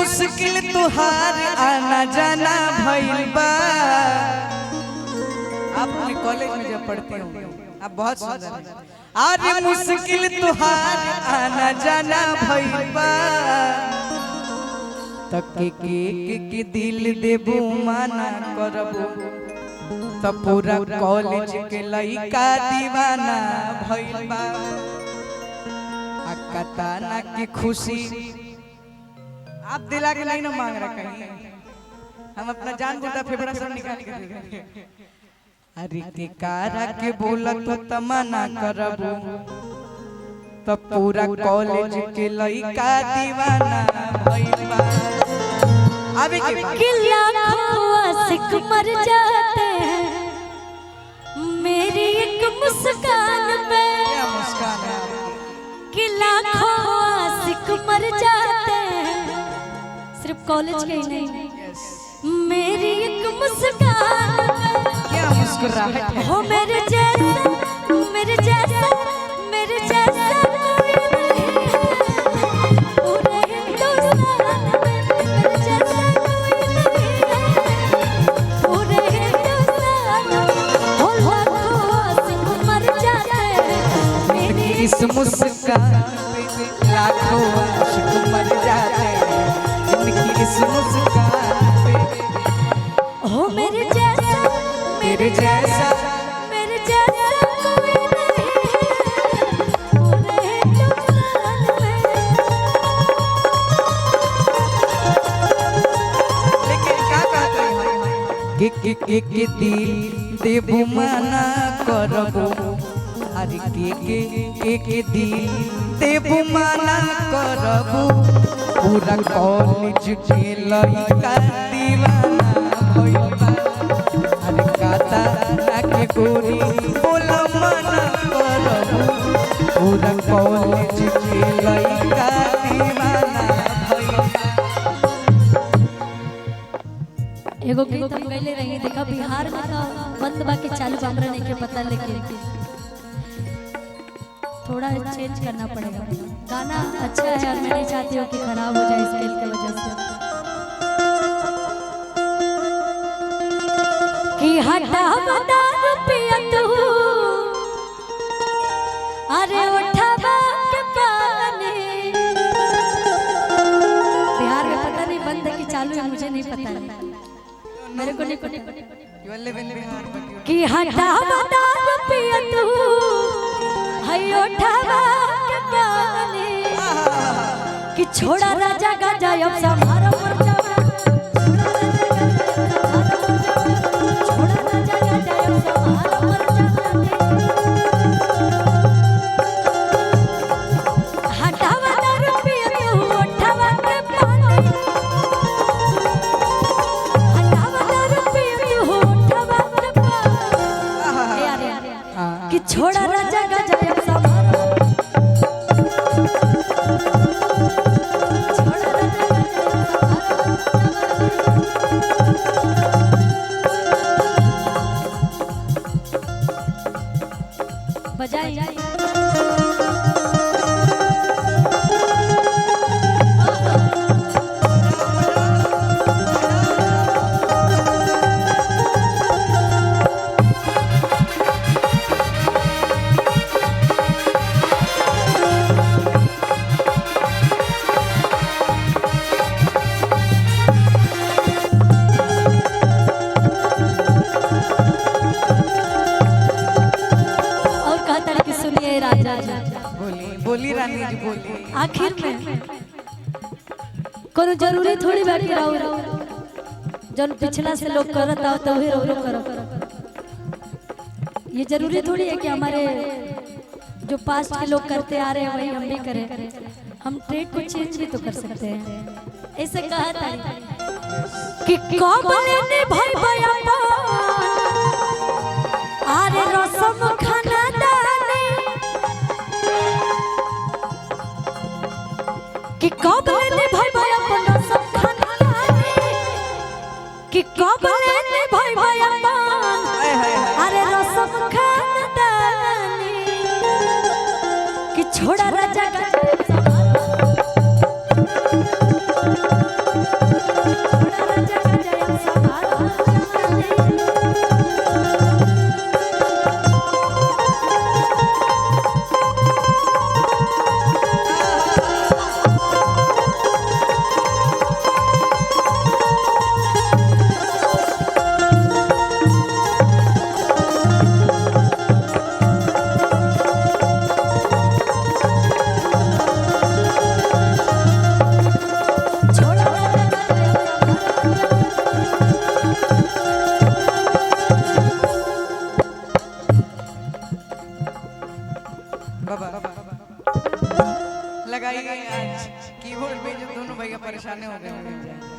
मुश्किल तुहार आना जाना भइल बा। आप अपने कॉलेज में जब पढ़ते हो आप बहुत सुंदर हैं। आज मुश्किल तुहार आना जाना भइल बा। तक के दिल देबू माना करबू तो पूरा कॉलेज के लइका दीवाना भइल बा। कताना की खुशी आप दिला के नहीं ना मांग रहा कहीं हम अपना जान बुझा फेफड़ा सब निकाल के देंगे। अरे के कारा के बोलत तो तमन्ना करबू तो पूरा कॉलेज के लइका दीवाना भइल बा। अबे के आशिक मर जाते हैं मेरी एक मुस्कान पे। क्या मुस्कान है कि लाखों आशिक मर जाते हैं सिर्फ कॉलेज के ही नहीं मेरी एक मुस्कान। क्या मुस्कुराहट है हो मेरे जैसा मेरे जैसा मेरे जैसा कोई नहीं है पूरे हिंदुस्तान में। मेरे जैसा कोई नहीं है पूरे हिंदुस्तान में। हो लाखों आशिक मर जाते हैं मेरी इस मुस्कान पे लाखों आशिक मर जाते हैं इनकी इस मुस्कान पे। हो मेरे जैसा तेरे जैसा मेरे जैसा कोई नहीं है पूरे हिंदुस्तान में। लेकिन क्या कहते हैं के दिल देबू माना करबू। अरे के दिल देबू माना करबू पूरा कॉलेज के लइका दीवाना भइल बा। अरे काता के गोरी बोला मना करबू पूरा कॉलेज के लइका दीवाना भइल बा। एगो गीत हम गइले रही देखा बिहार में तो बंद बाकी चालू हमरा नहीं के पता लेकिन थोड़ा चेंज करना पड़ेगा। गाना अच्छा है और मैं नहीं चाहती हूँ कि खराब हो जाए स्केल की वजह से। कि हटा बता रुपया तू अरे उठावा के पानी। बिहार में पता नहीं बंद है कि चालू है मुझे नहीं पता है मेरे को नहीं पता। कि हटा बता रुपया तू हयो उठावा के पानी। कि छोड़ा राजा गाजा अब संभारो मुर्जावा छोड़ा राजा गाजा अब संभारो मुर्जावा। हटावा ना रुपया तू उठावा के पानी। हटावा ना रुपया तू उठावा के पानी। यार कि छोड़ा राजा गाजा अब संभारो बजाई। बोली रानी जी बोली। आखिर में कोनो जरूरी थोड़ी बैठी रहो जन पिछला से लोग करत आओ तो ही रो करो। ये जरूरी थोड़ी है कि हमारे जो पास्ट के लोग करते आ रहे हैं वही हम भी करें। हम ट्रेड को चेंज भी तो कर सकते हैं। ऐसे कहा था कि कबले ने भाई भैया अरे रसम खाना दाने। कि कबले ने भाई भैया रसम खाना दाने। कि कबले ने भाई भैया अरे रसम खाना दाने। कि छोड़ा राजा का बाबा लगाइए आज कीबोर्ड पे जो दोनों भैया परेशान हो गए हैं